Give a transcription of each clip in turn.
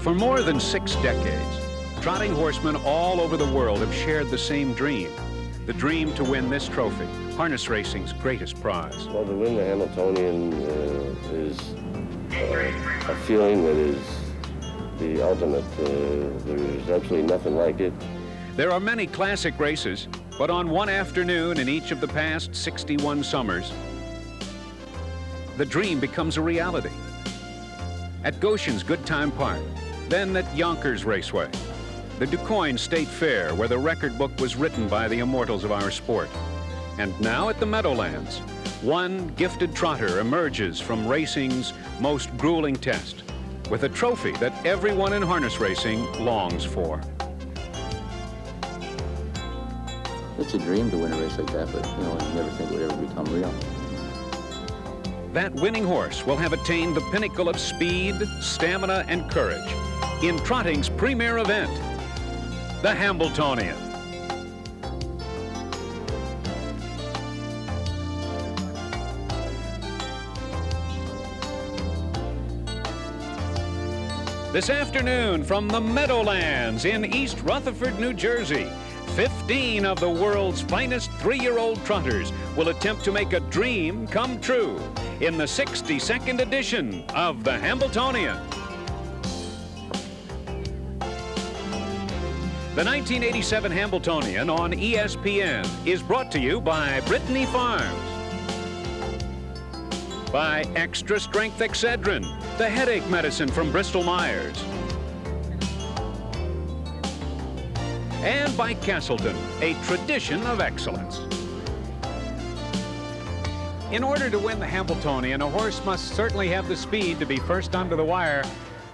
For more than 6 decades, trotting horsemen all over the world have shared the same dream, the dream to win this trophy, harness racing's greatest prize. Well, to win the Hamiltonian is a feeling that is the ultimate. There's absolutely nothing like it. There are many classic races, but on one afternoon in each of the past 61 summers, the dream becomes a reality. At Goshen's Good Time Park, then at Yonkers Raceway, the DuQuoin State Fair, where the record book was written by the immortals of our sport, and now at the Meadowlands, one gifted trotter emerges from racing's most grueling test with a trophy that everyone in harness racing longs for. It's a dream to win a race like that, but you never think it would ever become real. That winning horse will have attained the pinnacle of speed, stamina, and courage in trotting's premier event, the Hambletonian. This afternoon from the Meadowlands in East Rutherford, New Jersey, 15 of the world's finest 3-year-old trotters will attempt to make a dream come true in the 62nd edition of the Hambletonian. The 1987 Hambletonian on ESPN is brought to you by Brittany Farms, by Extra Strength Excedrin, the headache medicine from Bristol-Myers, and by Castleton, a tradition of excellence. In order to win the Hambletonian, a horse must certainly have the speed to be first onto the wire.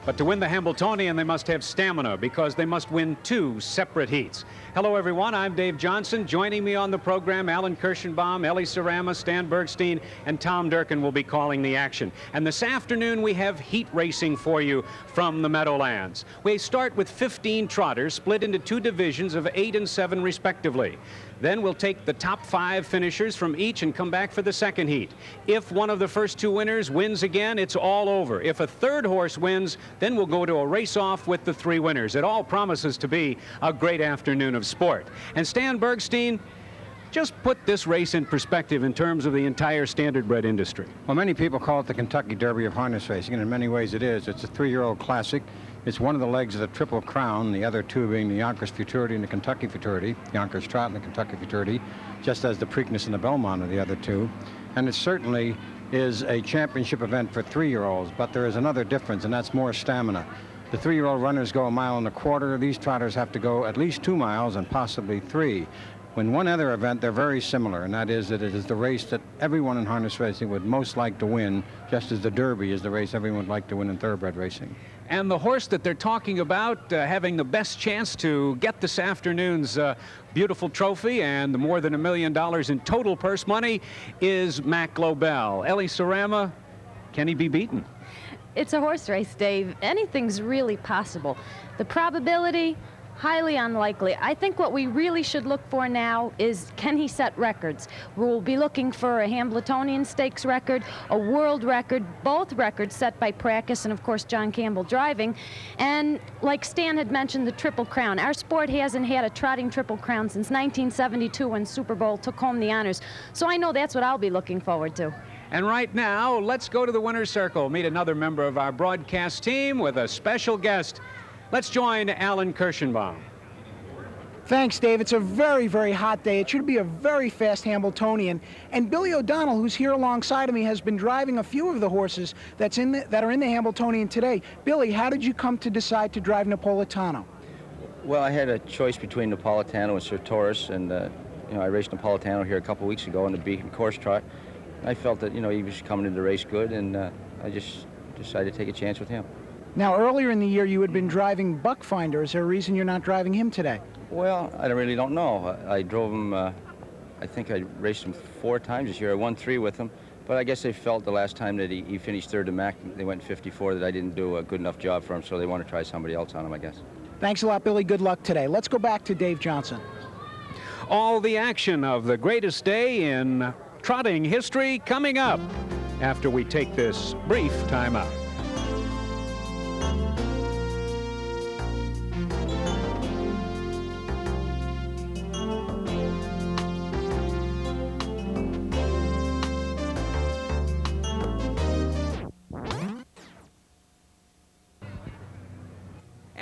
But to win the Hambletonian, they must have stamina because they must win 2 separate heats. Hello, everyone. I'm Dave Johnson. Joining me on the program, Alan Kirschenbaum, Ellie Sarama, Stan Bergstein, and Tom Durkin will be calling the action. And this afternoon, we have heat racing for you from the Meadowlands. We start with 15 trotters split into 2 divisions of 8 and 7 respectively. Then we'll take the top 5 finishers from each and come back for the second heat. If one of the first 2 winners wins again, it's all over. If a third horse wins, then we'll go to a race-off with the 3 winners. It all promises to be a great afternoon of sport. And Stan Bergstein, just put this race in perspective in terms of the entire standardbred industry. Well, many people call it the Kentucky Derby of harness racing, and in many ways it is. It's a 3-year-old classic. It's one of the legs of the Triple Crown, the other 2 being the Yonkers Futurity and the Kentucky Futurity, Yonkers Trot and the Kentucky Futurity, just as the Preakness and the Belmont are the other 2. And it certainly is a championship event for 3-year-olds, but there is another difference, and that's more stamina. The 3-year-old runners go 1.25 miles. These trotters have to go at least 2 miles and possibly 3. When one other event, they're very similar, and that is that it is the race that everyone in harness racing would most like to win, just as the Derby is the race everyone would like to win in thoroughbred racing. And the horse that they're talking about having the best chance to get this afternoon's beautiful trophy and more than $1 million in total purse money is Mack Lobell. Ellie Sarama, can he be beaten? It's a horse race, Dave. Anything's really possible. The probability, highly unlikely. I think what we really should look for now is, can he set records? We'll be looking for a Hambletonian Stakes record, a world record, both records set by Practice and, of course, John Campbell driving. And like Stan had mentioned, the Triple Crown. Our sport hasn't had a trotting Triple Crown since 1972 when Super Bowl took home the honors. So I know that's what I'll be looking forward to. And right now, let's go to the winner's circle, meet another member of our broadcast team with a special guest. Let's join Alan Kirschenbaum. Thanks, Dave. It's a very, very hot day. It should be a very fast Hambletonian. And Billy O'Donnell, who's here alongside of me, has been driving a few of the horses that are in the Hambletonian today. Billy, how did you come to decide to drive Napolitano? Well, I had a choice between Napolitano and Sertoris, and I raced Napolitano here a couple weeks ago in the Beacon Course Trot. I felt that, he was coming into the race good, and I just decided to take a chance with him. Now, earlier in the year, you had been driving Buckfinder. Is there a reason you're not driving him today? Well, I really don't know. I drove him, I think I raced him 4 times this year. I won 3 with him, but I guess they felt the last time that he finished third to Mack, they went 54, that I didn't do a good enough job for him, so they want to try somebody else on him, I guess. Thanks a lot, Billy. Good luck today. Let's go back to Dave Johnson. All the action of the greatest day in trotting history coming up after we take this brief time out.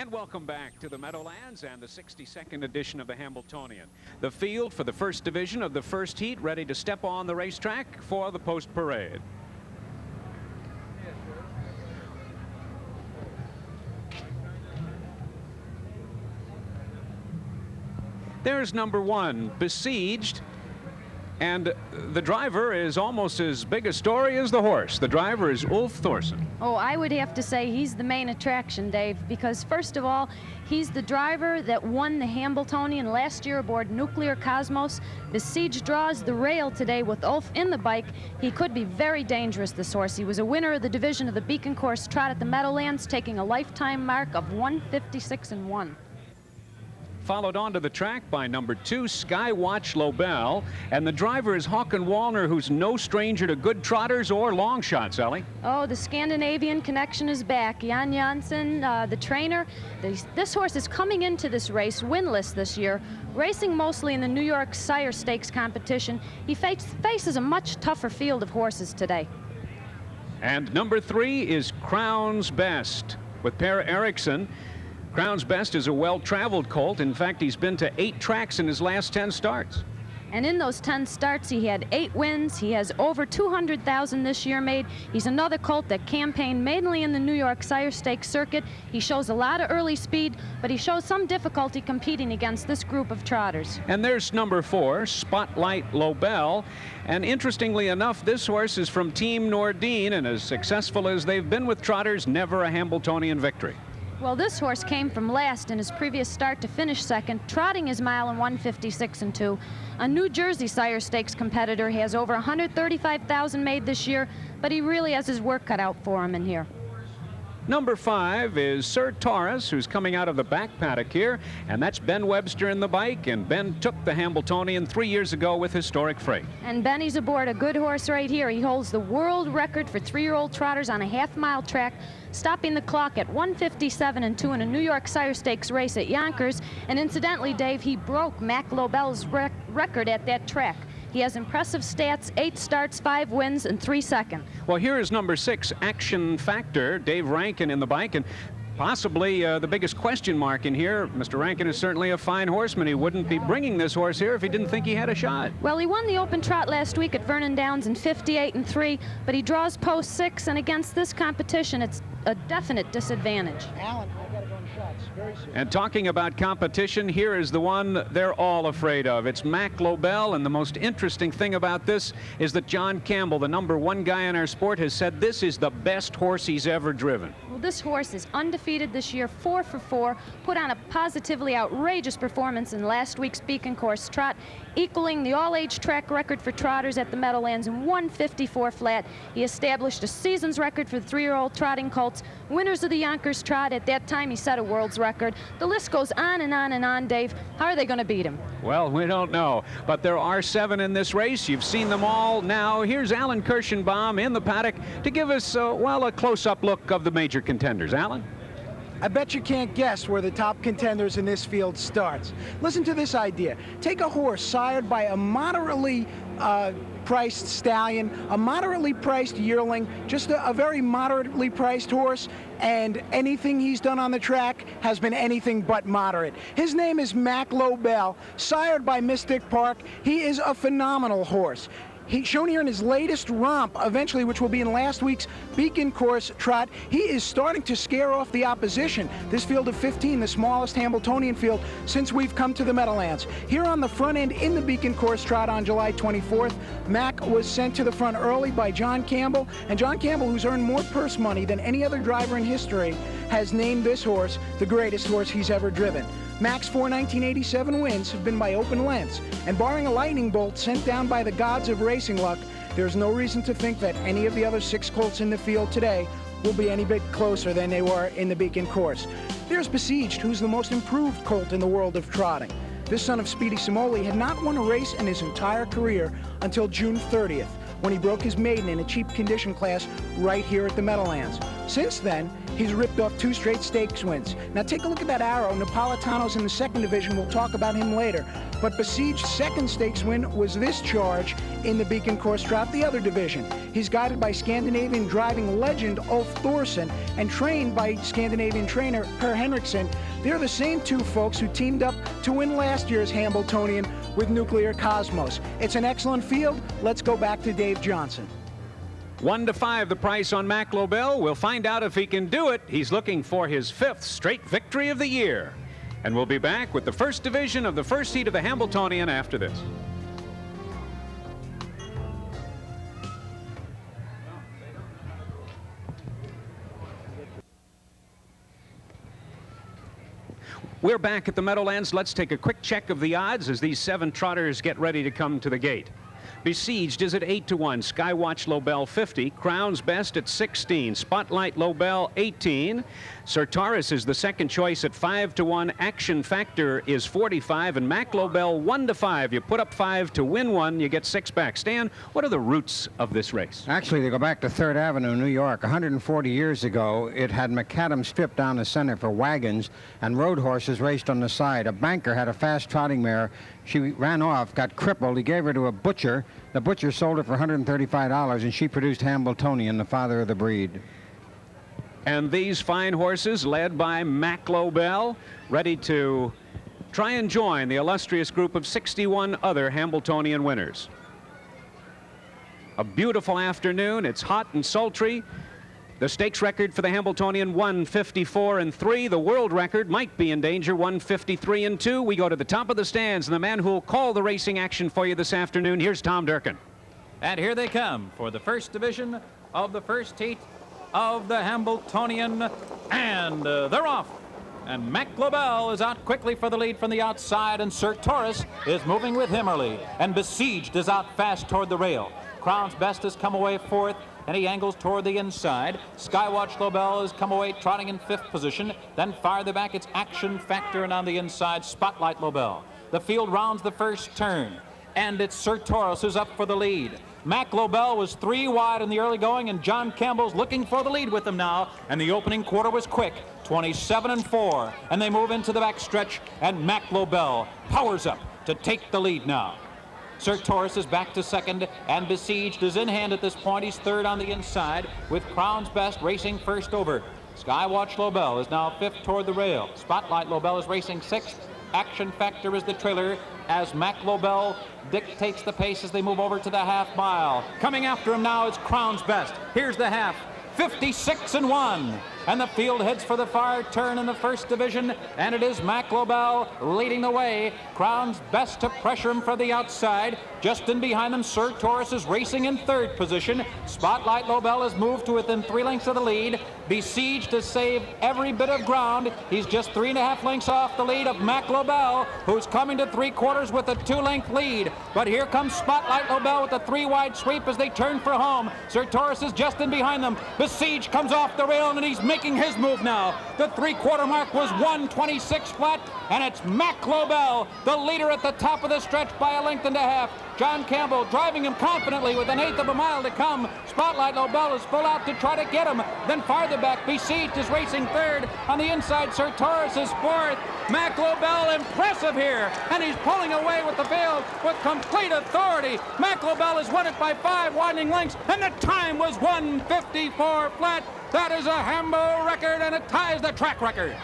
And welcome back to the Meadowlands and the 62nd edition of the Hambletonian. The field for the first division of the first heat ready to step on the racetrack for the post parade. There's number 1, Besieged. And the driver is almost as big a story as the horse. The driver is Ulf Thorsen. Oh, I would have to say he's the main attraction, Dave, because first of all, he's the driver that won the Hambletonian last year aboard Nuclear Cosmos. Besieged draws the rail today with Ulf in the bike. He could be very dangerous, this horse. He was a winner of the division of the Beacon Course Trot at the Meadowlands, taking a lifetime mark of 156-1. Followed onto the track by number 2, Skywatch Lobell. And the driver is Håkon Wallner, who's no stranger to good trotters or long shots, Ellie. Oh, the Scandinavian connection is back. Jan Janssen, the trainer. This horse is coming into this race winless this year, racing mostly in the New York Sire Stakes competition. He faces a much tougher field of horses today. And number 3 is Crown's Best with Per Eriksson. Crown's Best is a well-traveled colt. In fact, he's been to 8 tracks in his last 10 starts. And in those 10 starts, he had 8 wins. He has over 200,000 this year made. He's another colt that campaigned mainly in the New York Sire Stakes circuit. He shows a lot of early speed, but he shows some difficulty competing against this group of trotters. And there's number 4, Spotlight Lobell. And interestingly enough, this horse is from Team Nordine, and as successful as they've been with trotters, never a Hambletonian victory. Well, this horse came from last in his previous start to finish second, trotting his mile in 156-2. A New Jersey Sire Stakes competitor. He has over 135,000 made this year, but he really has his work cut out for him in here. Number 5 is Sir Taurus, who's coming out of the back paddock here, and that's Ben Webster in the bike, and Ben took the Hambletonian 3 years ago with Historic Freight. And Benny's aboard a good horse right here. He holds the world record for 3-year-old trotters on a half-mile track, stopping the clock at 157-2 in a New York Sire Stakes race at Yonkers. And incidentally, Dave, he broke Mack Lobell's record at that track. He has impressive stats, 8 starts, 5 wins, and 3 seconds. Well, here is number 6, Action Factor, Dave Rankin in the bike, and possibly the biggest question mark in here. Mr. Rankin is certainly a fine horseman. He wouldn't be bringing this horse here if he didn't think he had a shot. Well, he won the open trot last week at Vernon Downs in 58-3, but he draws post 6, and against this competition, it's a definite disadvantage. Alan, I gotta go in shots very soon. And talking about competition, here is the one they're all afraid of. It's Mack Lobell, and the most interesting thing about this is that John Campbell, the number 1 guy in our sport, has said this is the best horse he's ever driven. Well, this horse is undefeated this year, 4 for 4, put on a positively outrageous performance in last week's Beacon Course Trot, equaling the all-age track record for trotters at the Meadowlands in 154 flat. He established a season's record for the 3-year-old trotting colts, winners of the Yonkers Trot. At that time, he set a world's record. The list goes on and on and on, Dave. How are they going to beat him? Well, we don't know, but there are 7 in this race. You've seen them all. Now, here's Alan Kirschenbaum in the paddock to give us, well, a close-up look of the major contenders. Alan? I bet you can't guess where the top contenders in this field starts. Listen to this idea. Take a horse sired by a moderately priced stallion, a moderately priced yearling, just a very moderately priced horse, and anything he's done on the track has been anything but moderate. His name is Mack Lobell, sired by Mystic Park. He is a phenomenal horse. He's shown here in his latest romp, eventually, which will be in last week's Beacon Course Trot. He is starting to scare off the opposition. This field of 15, the smallest Hambletonian field since we've come to the Meadowlands. Here on the front end in the Beacon Course Trot on July 24th, Mack was sent to the front early by John Campbell. And John Campbell, who's earned more purse money than any other driver in history, has named this horse the greatest horse he's ever driven. Mack's 4 1987 wins have been by open lengths, and barring a lightning bolt sent down by the gods of racing luck, there's no reason to think that any of the other 6 colts in the field today will be any bit closer than they were in the Beacon Course. There's Besieged, who's the most improved colt in the world of trotting. This son of Speedy Simoli had not won a race in his entire career until June 30th, when he broke his maiden in a cheap condition class right here at the Meadowlands. Since then, he's ripped off 2 straight stakes wins. Now take a look at that arrow. Napolitano's in the 2nd division. We'll talk about him later. But Besieged's 2nd stakes win was this charge in the Beacon Course Trot, the other division. He's guided by Scandinavian driving legend Ulf Thorsen and trained by Scandinavian trainer Per Henriksen. They're the same 2 folks who teamed up to win last year's Hambletonian with Nuclear Cosmos. It's an excellent field. Let's go back to Dave Johnson. 1-5 the price on Mack Lobell. We'll find out if he can do it. He's looking for his 5th straight victory of the year. And we'll be back with the 1st division of the 1st heat of the Hambletonian after this. We're back at the Meadowlands. Let's take a quick check of the odds as these 7 trotters get ready to come to the gate. Besieged is at 8-1. Skywatch Lobell 50. Crown's Best at 16. Spotlight Lobell 18. Sertaris is the 2nd choice at 5-1. Action Factor is 45. And Mack Lobell 1-5. You put up 5 to win 1, you get 6 back. Stan, what are the roots of this race? Actually, they go back to 3rd Avenue, New York. 140 years ago, it had macadam strip down the center for wagons, and road horses raced on the side. A banker had a fast trotting mare. She ran off, got crippled. He gave her to a butcher. The butcher sold her for $135, and she produced Hambletonian, the father of the breed. And these fine horses, led by Mack Lobell, ready to try and join the illustrious group of 61 other Hambletonian winners. A beautiful afternoon. It's hot and sultry. The stakes record for the Hambletonian, 154-3. The world record might be in danger, 153-2. We go to the top of the stands, and the man who will call the racing action for you this afternoon, here's Tom Durkin. And here they come for the 1st division of the 1st heat of the Hambletonian, and they're off. And Mack Lobell is out quickly for the lead from the outside, and Sertaris is moving with him early, and Besieged is out fast toward the rail. Crown's Best has come away 4th, and he angles toward the inside. Skywatch Lobell has come away trotting in 5th position. Then farther back, it's Action Factor, and on the inside, Spotlight Lobell. The field rounds the 1st turn, and it's Sertaris who's up for the lead. Mack Lobell was 3 wide in the early going, and John Campbell's looking for the lead with him now, and the opening quarter was quick, 27-4, and they move into the back stretch, and Mack Lobell powers up to take the lead now. Sertaris is back to 2nd, and Besieged is in hand at this point. He's 3rd on the inside, with Crown's Best racing 1st over. Skywatch Lobell is now 5th toward the rail. Spotlight Lobell is racing 6th. Action Factor is the trailer as Mack Lobell dictates the pace as they move over to the half mile. Coming after him now is Crown's Best. Here's the half, 56-1. And the field heads for the far turn in the 1st division, and it is Mack Lobell leading the way. Crown's Best to pressure him for the outside. Just in behind them, Sertaris is racing in 3rd position. Spotlight Lobell has moved to within 3 lengths of the lead. Besieged to save every bit of ground. He's just 3.5 lengths off the lead of Mack Lobell, who's coming to 3/4 with a 2-length lead. But here comes Spotlight Lobell with a 3-wide sweep as they turn for home. Sertaris is just in behind them. Besieged comes off the rail, and he's making his move now. The 3/4 mark was 126 flat, and it's Mack Lobell, the leader at the top of the stretch by 1.5 lengths. John Campbell driving him confidently with 1/8 of a mile to come. Spotlight Lobell is full out to try to get him. Then farther back, Besieged is racing 3rd. On the inside, Sertaris is 4th. Mack Lobell impressive here, and he's pulling away with the field with complete authority. Mack Lobell has won it by 5 widening lengths, and the time was 154 flat. That is a Hambo record, and it ties the track record.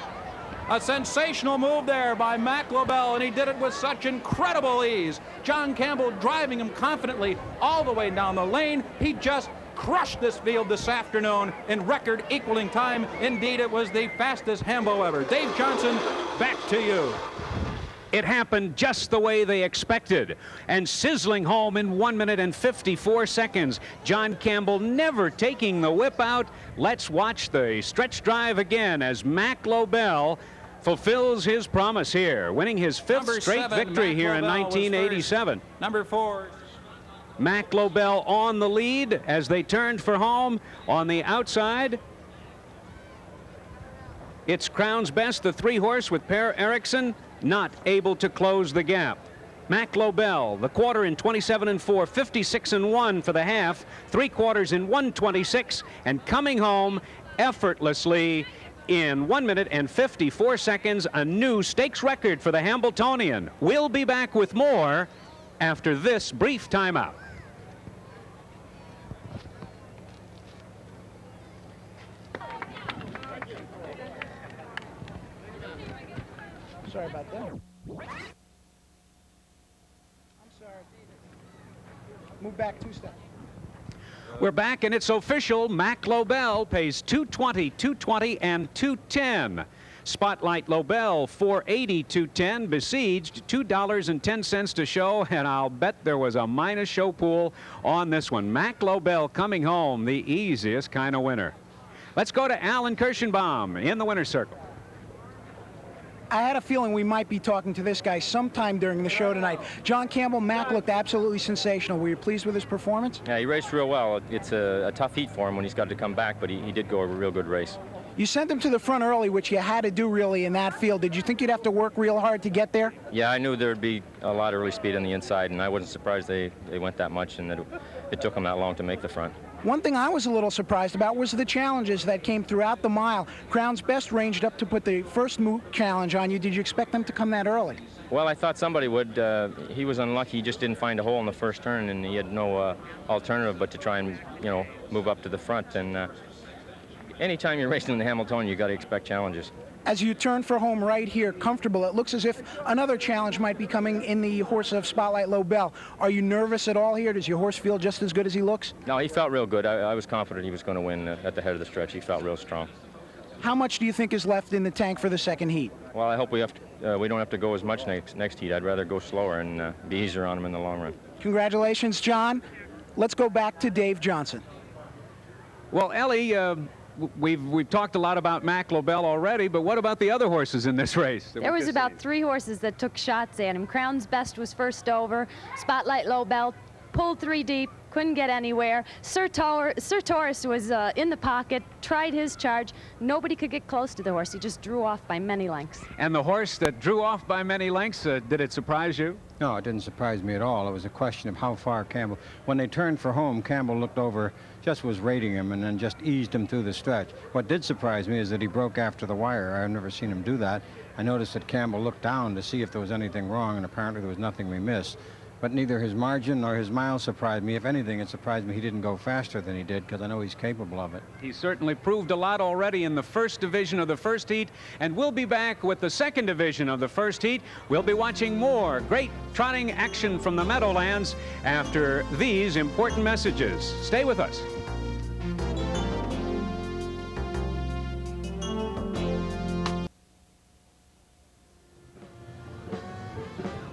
A sensational move there by Mack Lobell, and he did it with such incredible ease. John Campbell driving him confidently all the way down the lane. He just crushed this field this afternoon in record equaling time. Indeed, it was the fastest Hambo ever. Dave Johnson, back to you. It happened just the way they expected, and sizzling home in 1 minute and 54 seconds. John Campbell never taking the whip out. Let's watch the stretch drive again as Mack Lobell fulfills his promise here, winning his 5th straight victory here in 1987. Number 4. Mack Lobell on the lead as they turned for home. On the outside, it's Crown's Best, the 3-horse with Per Eriksson, not able to close the gap. Mack Lobell, the quarter in 27-4, 56-1 for the half, 3 quarters in 1:26, and coming home effortlessly in 1 minute and 54 seconds, a new stakes record for the Hambletonian. We'll be back with more after this brief timeout. Sorry about that. Move back 2 steps. We're back, and it's official. Mack Lobell pays $220, $220, and $210. Spotlight Lobell, $480, $210. Besieged, $2.10 to show, and I'll bet there was a minus show pool on this one. Mack Lobell coming home, the easiest kind of winner. Let's go to Alan Kirschenbaum in the winner's circle. I had a feeling we might be talking to this guy sometime during the show tonight. John Campbell, Mack looked absolutely sensational. Were you pleased with his performance? Yeah, he raced real well. It's a tough heat for him when he's got to come back, but he did go a real good race. You sent him to the front early, which you had to do really in that field. Did you think you'd have to work real hard to get there? Yeah, I knew there would be a lot of early speed on the inside, and I wasn't surprised they went that much and that it took them that long to make the front. One thing I was a little surprised about was the challenges that came throughout the mile. Crown's Best ranged up to put the first challenge on you. Did you expect them to come that early? Well, I thought somebody would. He was unlucky. He just didn't find a hole in the first turn, and he had no alternative but to try and, move up to the front. And anytime you're racing in the Hamiltonian, you got to expect challenges. As you turn for home right here, comfortable, it looks as if another challenge might be coming in the horse of Spotlight Lobell. Are you nervous at all here? Does your horse feel just as good as he looks? No, he felt real good. I was confident he was going to win at the head of the stretch. He felt real strong. How much do you think is left in the tank for the second heat? Well, I hope we don't have to go as much next heat. I'd rather go slower and be easier on him in the long run. Congratulations, John. Let's go back to Dave Johnson. Well, Ellie, we've talked a lot about Mack Lobell already, but what about the other horses in this race? There was about 3 horses that took shots at him. Crown's Best was first over. Spotlight Lobell pulled 3 deep, couldn't get anywhere. Sir Taurus was in the pocket, tried his charge. Nobody could get close to the horse. He just drew off by many lengths. And the horse that drew off by many lengths, did it surprise you? No, it didn't surprise me at all. It was a question of how far Campbell... When they turned for home, Campbell looked over, just was rating him, and then just eased him through the stretch. What did surprise me is that he broke after the wire. I've never seen him do that. I noticed that Campbell looked down to see if there was anything wrong, and apparently there was nothing we missed. But neither his margin nor his miles surprised me. If anything, it surprised me he didn't go faster than he did, because I know he's capable of it. He certainly proved a lot already in the first division of the first heat, and we'll be back with the second division of the first heat. We'll be watching more great trotting action from the Meadowlands after these important messages. Stay with us.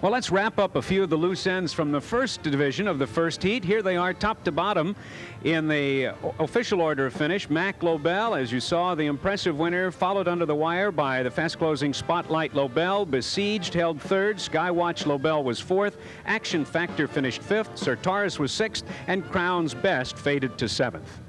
Well, let's wrap up a few of the loose ends from the first division of the first heat. Here they are, top to bottom, in the official order of finish. Mack Lobell, as you saw, the impressive winner, followed under the wire by the fast-closing Spotlight Lobell. Besieged held third. Skywatch Lobell was fourth. Action Factor finished fifth. Sir Taurus was sixth, and Crown's Best faded to seventh.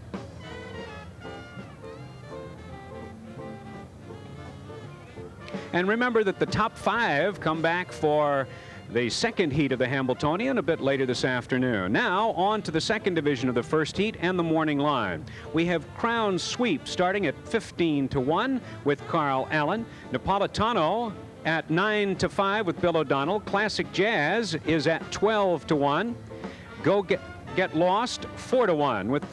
And remember that the top 5 come back for the second heat of the Hambletonian a bit later this afternoon. Now, on to the second division of the first heat and the morning line. We have Crown Sweep starting at 15-1 with Carl Allen. Napolitano at 9-5 with Bill O'Donnell. Classic Jazz is at 12-1. Go Get Lost, 4-1 with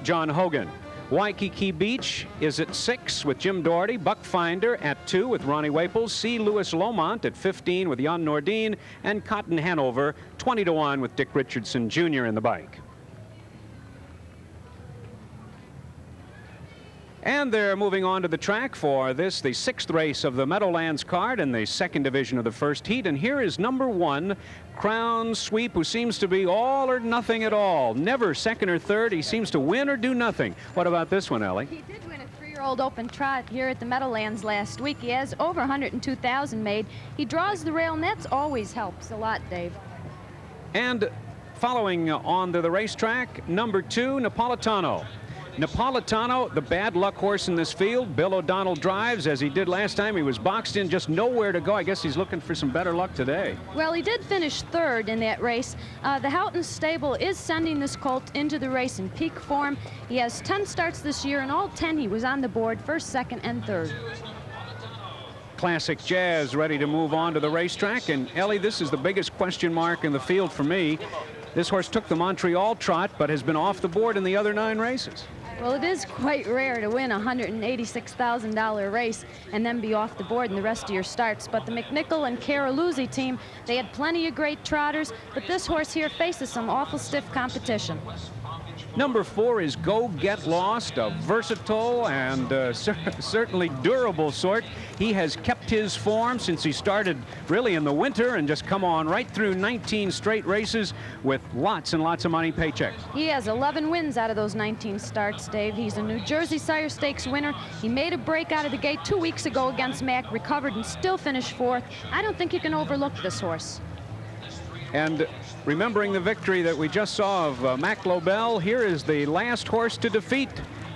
John Hogan. Waikiki Beach is at 6 with Jim Doherty. Buckfinder at 2 with Ronnie Waples. C. Louis Lomont at 15 with Jan Nordin. And Cotton Hanover, 20-1 with Dick Richardson Jr. in the bike. And they're moving on to the track for this, the 6th race of the Meadowlands card in the second division of the first heat. And here is number 1, Crown Sweep, who seems to be all or nothing at all. Never second or third. He seems to win or do nothing. What about this one, Ellie? He did win a 3-year-old open trot here at the Meadowlands last week. He has over 102,000 made. He draws the rail, and that's always helps a lot, Dave. And following on to the racetrack, number 2, Napolitano. Napolitano, the bad luck horse in this field. Bill O'Donnell drives as he did last time. He was boxed in, just nowhere to go. I guess he's looking for some better luck today. Well, he did finish third in that race. The Houghton stable is sending this colt into the race in peak form. He has 10 starts this year, and all 10 he was on the board, first, second, and third. Classic Jazz ready to move on to the racetrack. And Ellie, this is the biggest question mark in the field for me. This horse took the Montreal trot, but has been off the board in the other 9 races. Well, it is quite rare to win a $186,000 race and then be off the board in the rest of your starts. But the McNichol and Caroluzzi team, they had plenty of great trotters, but this horse here faces some awful stiff competition. Number 4 is Go Get Lost, a versatile and certainly durable sort. He has kept his form since he started really in the winter and just come on right through 19 straight races with lots and lots of money paychecks. He has 11 wins out of those 19 starts, Dave. He's a New Jersey Sire Stakes winner. He made a break out of the gate 2 weeks ago against Mack, recovered and still finished 4th. I don't think you can overlook this horse. And remembering the victory that we just saw of Mack Lobell, here is the last horse to defeat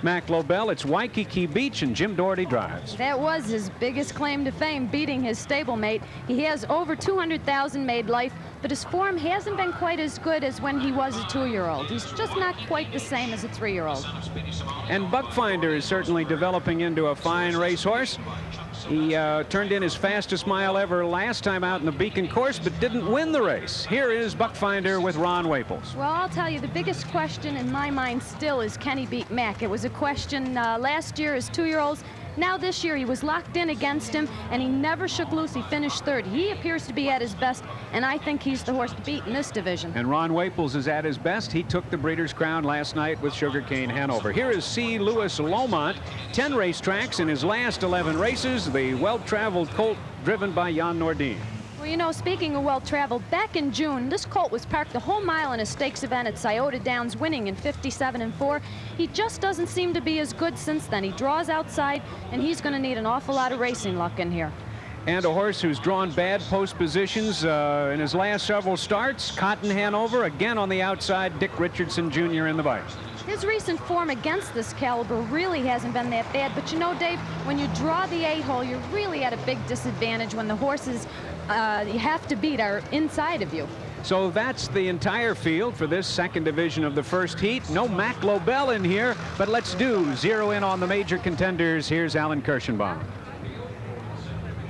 Mack Lobell. It's Waikiki Beach, and Jim Doherty drives. That was his biggest claim to fame, beating his stablemate. He has over 200,000 made life, but his form hasn't been quite as good as when he was a 2-year-old. He's just not quite the same as a 3-year-old. And Buckfinder is certainly developing into a fine racehorse. He turned in his fastest mile ever last time out in the Beacon course, but didn't win the race. Here is Buckfinder with Ron Waples. Well, I'll tell you, the biggest question in my mind still is, can he beat Mack? It was a question last year as 2-year-olds. Now this year he was locked in against him, and he never shook loose. He finished 3rd. He appears to be at his best, and I think he's the horse to beat in this division. And Ron Waples is at his best. He took the Breeders' Crown last night with Sugarcane Hanover. Here is C. Lewis Lomont, 10 racetracks in his last 11 races. The well-traveled colt driven by Jan Nordin. Well, you know, speaking of well-traveled, back in June, this colt was parked a whole mile in a stakes event at Scioto Downs, winning in 57-4. He just doesn't seem to be as good since then. He draws outside, and he's going to need an awful lot of racing luck in here. And a horse who's drawn bad post positions in his last several starts, Cotton Hanover, again on the outside, Dick Richardson Jr. in the bike. His recent form against this caliber really hasn't been that bad, but you know, Dave, when you draw the 8-hole, you're really at a big disadvantage when the horses you have to beat are inside of you. So that's the entire field for this second division of the first heat. No Mack Lobell in here, but let's zero in on the major contenders. Here's Alan Kirschenbaum.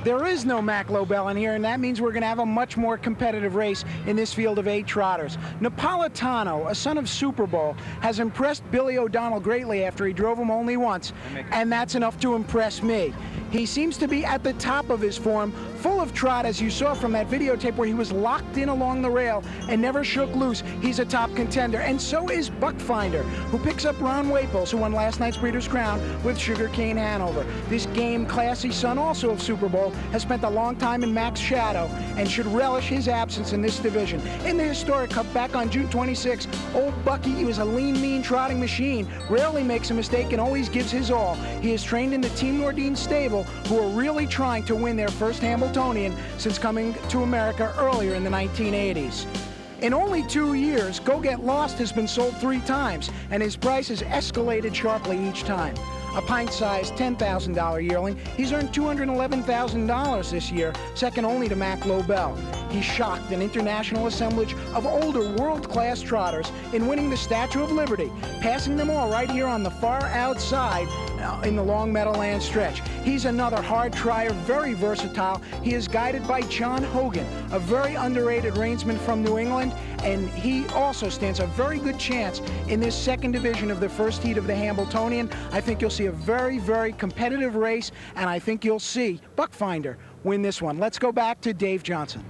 There is no Mack Lobell in here, and that means we're going to have a much more competitive race in this field of 8 trotters. Napolitano, a son of Super Bowl, has impressed Billy O'Donnell greatly after he drove him only once, and that's enough to impress me. He seems to be at the top of his form, full of trot, as you saw from that videotape where he was locked in along the rail and never shook loose. He's a top contender, and so is Buckfinder, who picks up Ron Waples, who won last night's Breeders' Crown with Sugarcane Hanover. This game, classy son also of Super Bowl, has spent a long time in Mack's shadow and should relish his absence in this division. In the historic Cup back on June 26, old Bucky, he was a lean, mean trotting machine, rarely makes a mistake and always gives his all. He is trained in the Team Nordin stable, who are really trying to win their first Hambletonian since coming to America earlier in the 1980s. In only 2 years, Go Get Lost has been sold 3 times, and his price has escalated sharply each time. A pint-sized $10,000 yearling, he's earned $211,000 this year, second only to Mack Lobell. He shocked an international assemblage of older world-class trotters in winning the Statue of Liberty, passing them all right here on the far outside in the long Meadowlands stretch. He's another hard trier, very versatile. He is guided by John Hogan, a very underrated reinsman from New England, and he also stands a very good chance in this second division of the first heat of the Hambletonian. I think you'll see a very, very competitive race, and I think you'll see Buckfinder win this one. Let's go back to Dave Johnson.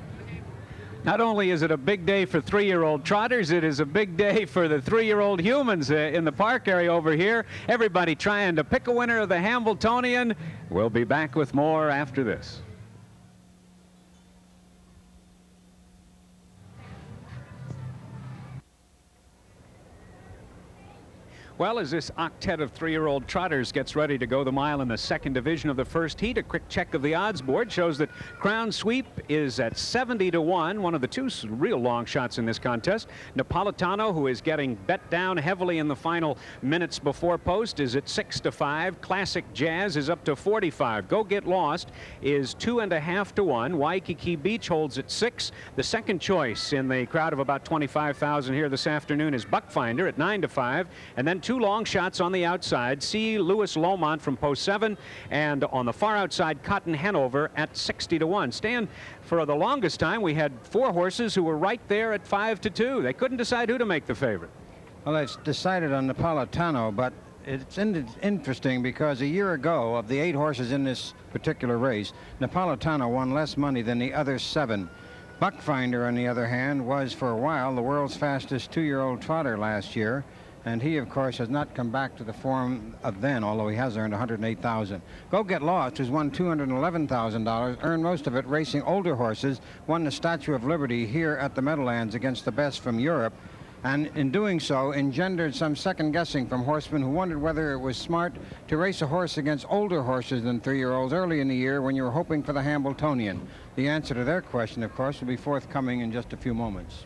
Not only is it a big day for 3-year-old trotters, it is a big day for the 3-year-old humans in the park area over here. Everybody trying to pick a winner of the Hambletonian. We'll be back with more after this. Well, as this octet of 3-year-old trotters gets ready to go the mile in the second division of the first heat, a quick check of the odds board shows that Crown Sweep is at 70-1, one of the two real long shots in this contest. Napolitano, who is getting bet down heavily in the final minutes before post, is at 6-5. Classic Jazz is up to 45. Go Get Lost is 2.5-1. Waikiki Beach holds at 6. The second choice in the crowd of about 25,000 here this afternoon is Buckfinder at 9-5. And then two long shots on the outside, C. Lewis Lomont from post 7, and on the far outside, Cotton Hanover at 60-1. Stan, for the longest time, we had 4 horses who were right there at 5-2. They couldn't decide who to make the favorite. Well, they've decided on Napolitano, but it's interesting because a year ago, of the 8 horses in this particular race, Napolitano won less money than the other 7. Buckfinder, on the other hand, was for a while the world's fastest 2-year-old trotter last year. And he, of course, has not come back to the form of then, although he has earned $108,000. Go Get Lost, who's won $211,000, earned most of it racing older horses, won the Statue of Liberty here at the Meadowlands against the best from Europe, and in doing so engendered some second guessing from horsemen who wondered whether it was smart to race a horse against older horses than 3-year-olds early in the year when you were hoping for the Hambletonian. The answer to their question, of course, will be forthcoming in just a few moments.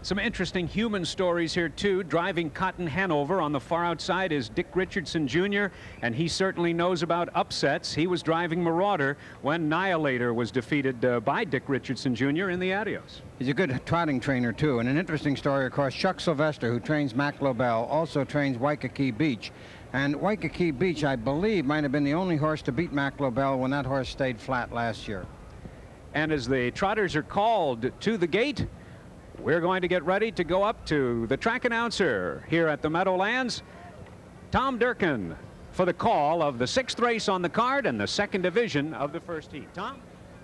Some interesting human stories here, too. Driving Cotton Hanover on the far outside is Dick Richardson, Jr., and he certainly knows about upsets. He was driving Marauder when Annihilator was defeated by Dick Richardson, Jr. in the Adios. He's a good trotting trainer, too. And an interesting story, of course, Chuck Sylvester, who trains Mack Lobell, also trains Waikiki Beach. And Waikiki Beach, I believe, might have been the only horse to beat Mack Lobell when that horse stayed flat last year. And as the trotters are called to the gate, we're going to get ready to go up to the track announcer here at the Meadowlands, Tom Durkin, for the call of the 6th race on the card and the second division of the first heat. Tom?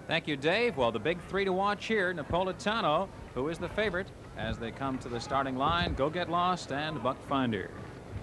Thank you, Dave. Well, the big 3 to watch here, Napolitano, who is the favorite as they come to the starting line, Go Get Lost and Buckfinder.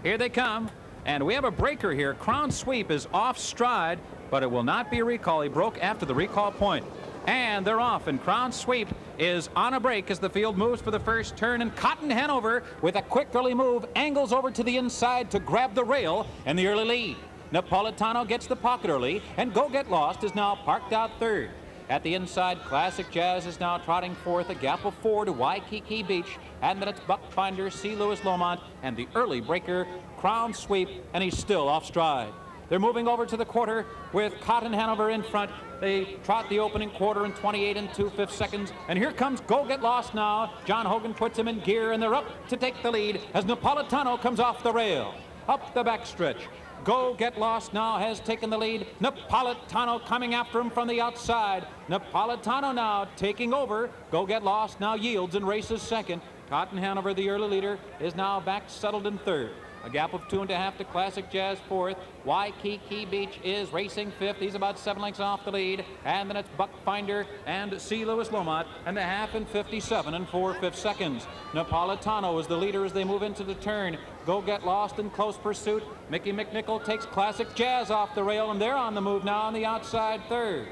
Here they come, and we have a breaker here. Crown Sweep is off stride, but it will not be a recall. He broke after the recall point. And they're off, and Crown Sweep is on a break as the field moves for the first turn, and Cotton Hanover, with a quick early move, angles over to the inside to grab the rail and the early lead. Napolitano gets the pocket early, and Go Get Lost is now parked out 3rd. At the inside, Classic Jazz is now trotting 4th, a gap of 4 to Waikiki Beach, and then it's Buckfinder, C. Lewis Lomont, and the early breaker, Crown Sweep, and he's still off stride. They're moving over to the quarter with Cotton Hanover in front. They trot the opening quarter in 28 2/5 seconds. And here comes Go Get Lost now. John Hogan puts him in gear, and they're up to take the lead as Napolitano comes off the rail. Up the backstretch. Go Get Lost now has taken the lead. Napolitano coming after him from the outside. Napolitano now taking over. Go Get Lost now yields and races second. Cotton Hanover, the early leader, is now back settled in 3rd. A gap of 2.5 to Classic Jazz 4th. Waikiki Beach is racing 5th. He's about 7 lengths off the lead. And then it's Buckfinder and C. Lewis Lomont, and the half in 57 4/5 seconds. Napolitano is the leader as they move into the turn. Go Get Lost in close pursuit. Mickey McNichol takes Classic Jazz off the rail, and they're on the move now on the outside 3rd.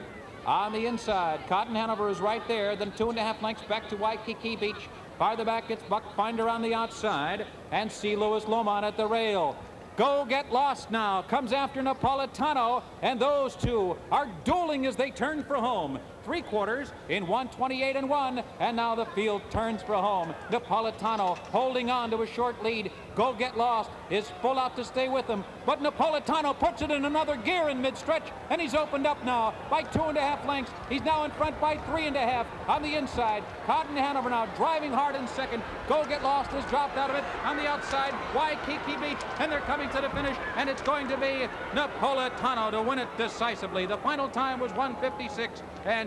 On the inside, Cotton Hanover is right there. Then 2.5 lengths back to Waikiki Beach. Farther back, it's Buckfinder on the outside, and C. Lewis Lomont at the rail. Go Get Lost now comes after Napolitano, and those two are dueling as they turn for home. 3/4 in 1:28 1, and now the field turns for home. Napolitano holding on to a short lead. Go Get Lost is full out to stay with him, but Napolitano puts it in another gear in mid-stretch, and he's opened up now by 2.5 lengths. He's now in front by 3.5 on the inside. Cotton Hanover now driving hard in second. Go Get Lost has dropped out of it on the outside. Waikiki Beach, and they're coming to the finish, and it's going to be Napolitano to win it decisively. The final time was 1:56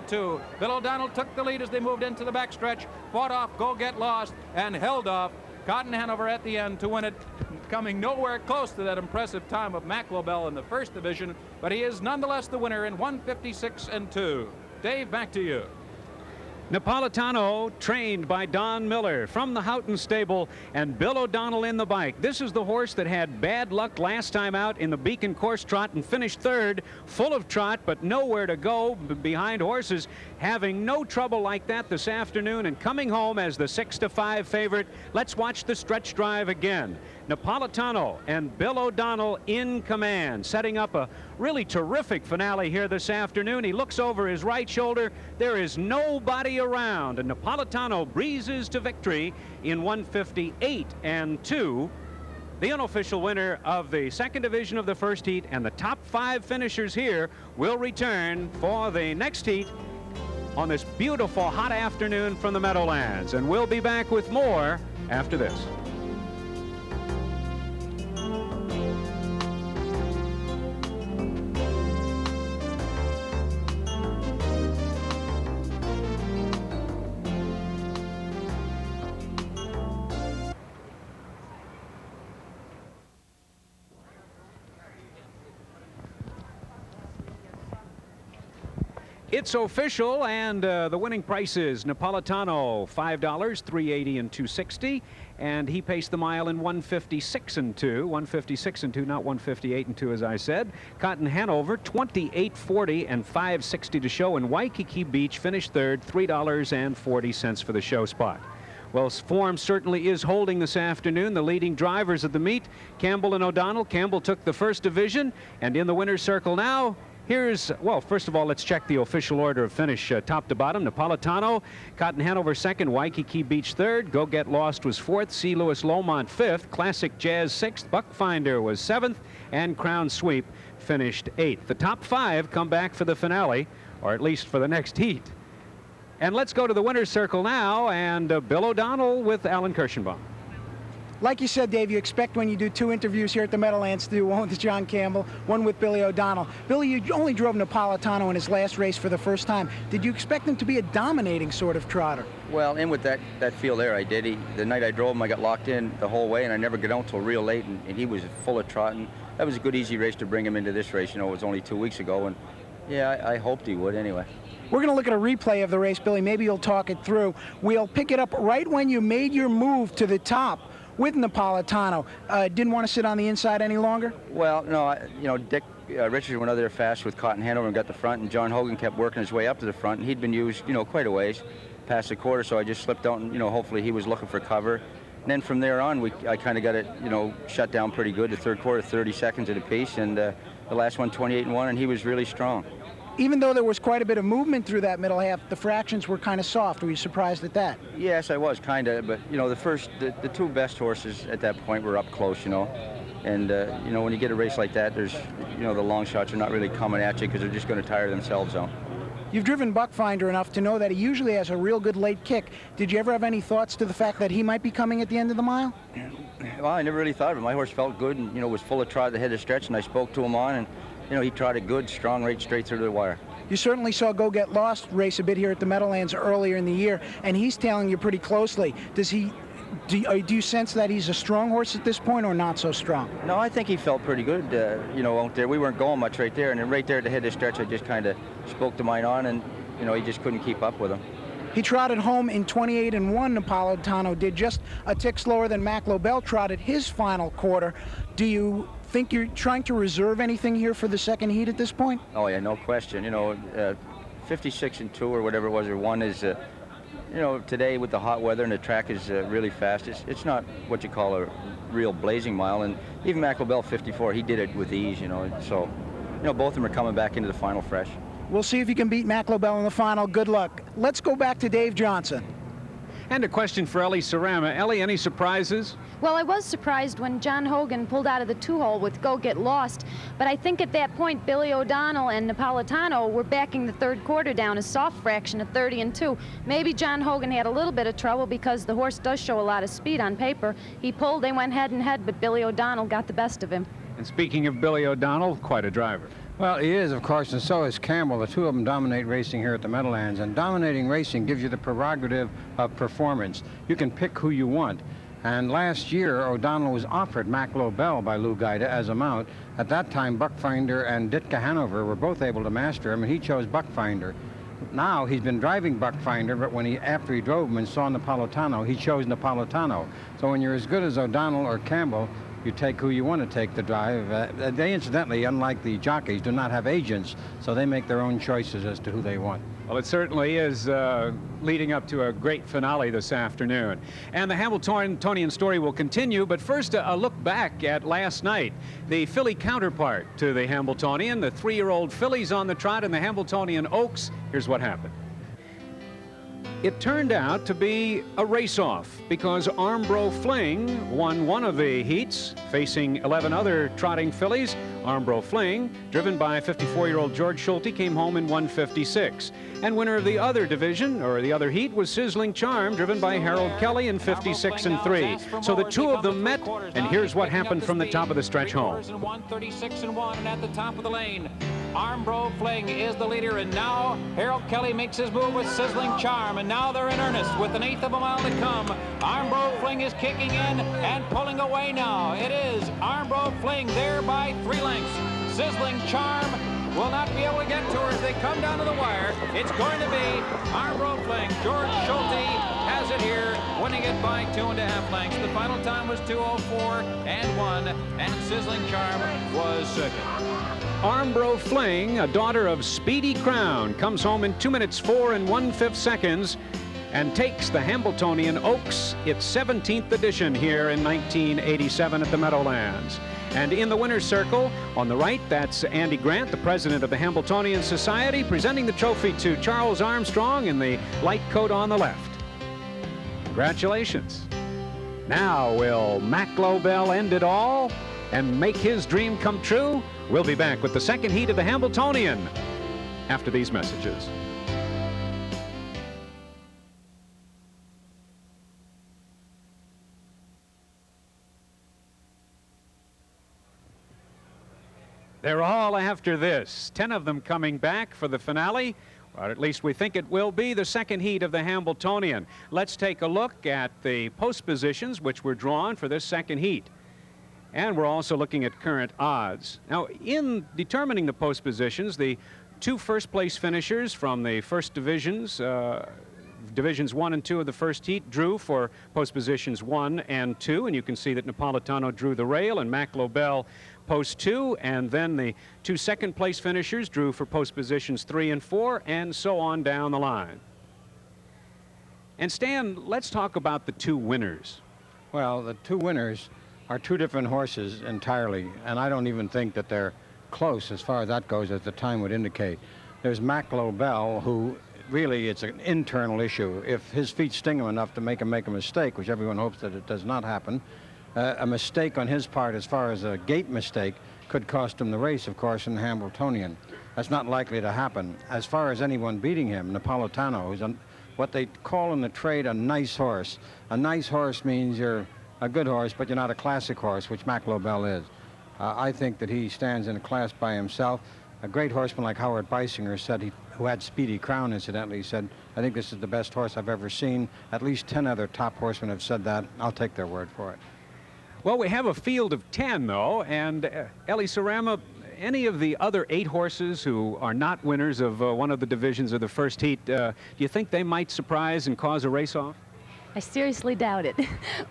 2. Bill O'Donnell took the lead as they moved into the backstretch, fought off Go Get Lost, and held off Cotton Hanover at the end to win it, coming nowhere close to that impressive time of Mack Lobell in the first division, but he is nonetheless the winner in 1:56 2. Dave, back to you. Napolitano, trained by Don Miller from the Houghton stable, and Bill O'Donnell in the bike. This is the horse that had bad luck last time out in the Beacon Course Trot and finished 3rd, full of trot, but nowhere to go behind horses, having no trouble like that this afternoon and coming home as the 6-5 favorite. Let's watch the stretch drive again. Napolitano and Bill O'Donnell in command, setting up a really terrific finale here this afternoon. He looks over his right shoulder. There is nobody around, and Napolitano breezes to victory in 158-2. The unofficial winner of the second division of the first heat, and the top 5 finishers here will return for the next heat on this beautiful hot afternoon from the Meadowlands. And we'll be back with more after this. It's official, and the winning price is Napolitano, $5, $3.80 and $2.60, and he paced the mile in 156-2, 156-2, not 158-2, as I said. Cotton Hanover, 28.40 and $5.60 to show, and Waikiki Beach finished third, $3.40 for the show spot. Well, form certainly is holding this afternoon. The leading drivers of the meet, Campbell and O'Donnell. Campbell took the first division, and in the winner's circle now, here's, well, first of all, let's check the official order of finish top to bottom. Napolitano, Cotton Hanover second, Waikiki Beach third, Go Get Lost was fourth, C. Louis Lomont fifth, Classic Jazz sixth, Buckfinder was seventh, and Crown Sweep finished eighth. The top 5 come back for the finale, or at least for the next heat. And let's go to the winner's circle now, and Bill O'Donnell with Alan Kirschenbaum. Like you said, Dave, you expect when you do 2 interviews here at the Meadowlands to do one with John Campbell, one with Billy O'Donnell. Billy, you only drove Napolitano in his last race for the first time. Did you expect him to be a dominating sort of trotter? Well, in with that field there, I did. The night I drove him, I got locked in the whole way, and I never got out until real late, and he was full of trotting. That was a good, easy race to bring him into this race. You know, it was only 2 weeks ago, and yeah, I hoped he would anyway. We're going to look at a replay of the race, Billy. Maybe you'll talk it through. We'll pick it up right when you made your move to the top with Napolitano. Didn't want to sit on the inside any longer? Well, no, you know, Dick Richards went out there fast with Cotton Hanover and got the front, and John Hogan kept working his way up to the front, and he'd been used, you know, quite a ways past the quarter, so I just slipped out, and, you know, hopefully he was looking for cover. And then from there on, I kind of got it, you know, shut down pretty good. The third quarter, 30 seconds at a piece, and the last one, 28-1, and he was really strong. Even though there was quite a bit of movement through that middle half, the fractions were kind of soft. Were you surprised at that? Yes, I was, kind of. But, you know, the 2 best horses at that point were up close, you know. And, you know, when you get a race like that, there's, you know, the long shots are not really coming at you because they're just going to tire themselves out. You've driven Buckfinder enough to know that he usually has a real good late kick. Did you ever have any thoughts to the fact that he might be coming at the end of the mile? Well, I never really thought of it. My horse felt good and, you know, was full of trot at the head of the stretch, and I spoke to him on, and, you know, he trotted good, strong, right straight through the wire. You certainly saw Go Get Lost race a bit here at the Meadowlands earlier in the year, and he's tailing you pretty closely. Do you sense that he's a strong horse at this point, or not so strong? No, I think he felt pretty good, you know, out there. We weren't going much right there, and then right there at the head of the stretch, I just kind of spoke to mine on, and, you know, he just couldn't keep up with him. He trotted home in 28-1. Napolitano did, just a tick slower than Mack Lobell trotted his final quarter. Do you think you're trying to reserve anything here for the second heat at this point? Oh, yeah, no question. You know, 56-2 or whatever it was, or 1 is, you know, today with the hot weather and the track is really fast, it's not what you call a real blazing mile. And even Mack Lobell 54, he did it with ease, you know. So, you know, both of them are coming back into the final fresh. We'll see if you can beat Mack Lobell in the final. Good luck. Let's go back to Dave Johnson. And a question for Ellie Sarama. Ellie, any surprises? Well, I was surprised when John Hogan pulled out of the 2-hole with Go Get Lost, but I think at that point Billy O'Donnell and Napolitano were backing the third quarter down a soft fraction of 30-2. Maybe John Hogan had a little bit of trouble because the horse does show a lot of speed on paper. He pulled, they went head and head, but Billy O'Donnell got the best of him. And speaking of Billy O'Donnell, quite a driver. Well, he is, of course, and so is Campbell. The 2 of them dominate racing here at the Meadowlands, and dominating racing gives you the prerogative of performance. You can pick who you want. And last year, O'Donnell was offered Mack Lobell by Lou Gaida as a mount. At that time, Buckfinder and Ditka Hanover were both able to master him, and he chose Buckfinder. Now he's been driving Buckfinder, but after he drove him and saw Napolitano, he chose Napolitano. So when you're as good as O'Donnell or Campbell, you take who you want to take the drive. They incidentally, unlike the jockeys, do not have agents, so they make their own choices as to who they want. Well, it certainly is leading up to a great finale this afternoon. And the Hamiltonian story will continue, but first a look back at last night. The filly counterpart to the Hambletonian, the 3-year-old fillies on the trot and the Hamiltonian Oaks. Here's what happened. It turned out to be a race-off because Armbro Fling won one of the heats, facing 11 other trotting fillies. Armbro Fling, driven by 54-year-old George Schulte, came home in 1:56. And winner of the other division, or the other heat, was Sizzling Charm, driven by Harold Kelly in 56-3. So the two of them met, and here's what happened from the top of the stretch home. 136-1, and at the top of the lane, Armbro Fling is the leader, and now Harold Kelly makes his move with Sizzling Charm, and now they're in earnest with 1/8 of a mile to come. Armbro Fling is kicking in and pulling away now. It is Armbro Fling there by 3 lengths. Sizzling Charm will not be able to get to her as they come down to the wire. It's going to be Armbro Fling. George Schulte has it here, winning it by 2.5 lengths. The final time was 2:04-1, and Sizzling Charm was second. Armbro Fling, a daughter of Speedy Crown, comes home in 2 minutes 4 1/5 seconds and takes the Hambletonian Oaks, its 17th edition here in 1987 at the Meadowlands. And in the winner's circle, on the right, that's Andy Grant, the president of the Hambletonian Society, presenting the trophy to Charles Armstrong in the light coat on the left. Congratulations. Now, will Mack Lobell end it all and make his dream come true? We'll be back with the second heat of the Hambletonian after these messages. They're all after this. 10 of them coming back for the finale. Or at least we think it will be the second heat of the Hambletonian. Let's take a look at the post positions which were drawn for this second heat. And we're also looking at current odds. Now, in determining the post positions, the 2 first-place finishers from the first divisions, Divisions 1 and 2 of the first heat, drew for post positions 1 and 2, and you can see that Napolitano drew the rail and Mack Lobell post 2, and then the 2 second-place finishers drew for post positions 3 and 4, and so on down the line. And Stan, let's talk about the 2 winners. Well, the 2 winners are 2 different horses entirely, and I don't even think that they're close as far as that goes, as the time would indicate. There's Mack Lobell, who really it's an internal issue. If his feet sting him enough to make him make a mistake, which everyone hopes that it does not happen, a mistake on his part as far as a gate mistake could cost him the race, of course, in the Hambletonian. That's not likely to happen. As far as anyone beating him, Napolitano, who's what they call in the trade a nice horse. A nice horse means you're a good horse, but you're not a classic horse, which Mack Lobell is. I think that he stands in a class by himself. A great horseman like Howard Beisinger said, who had Speedy Crown, incidentally, said, I think this is the best horse I've ever seen. At least 10 other top horsemen have said that. I'll take their word for it. Well, we have a field of 10, though, and Ellie Sarama, any of the other 8 horses who are not winners of one of the divisions of the first heat, do you think they might surprise and cause a race-off? I seriously doubt it.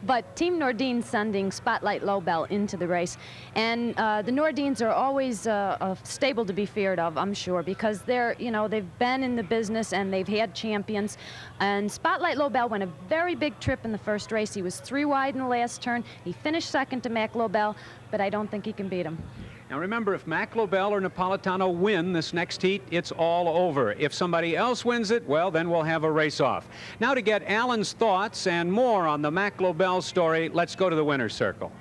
But Team Nordine's sending Spotlight Lobell into the race. And the Nordines are always a stable to be feared of, I'm sure, because they're, they've been in the business and they've had champions. And Spotlight Lobell went a very big trip in the first race. He was 3 wide in the last turn. He finished second to Mack Lobell, but I don't think he can beat him. Now remember, if Mack Lobell or Napolitano win this next heat, it's all over. If somebody else wins it, well, then we'll have a race-off. Now to get Alan's thoughts and more on the Mack Lobell story, let's go to the winner's circle.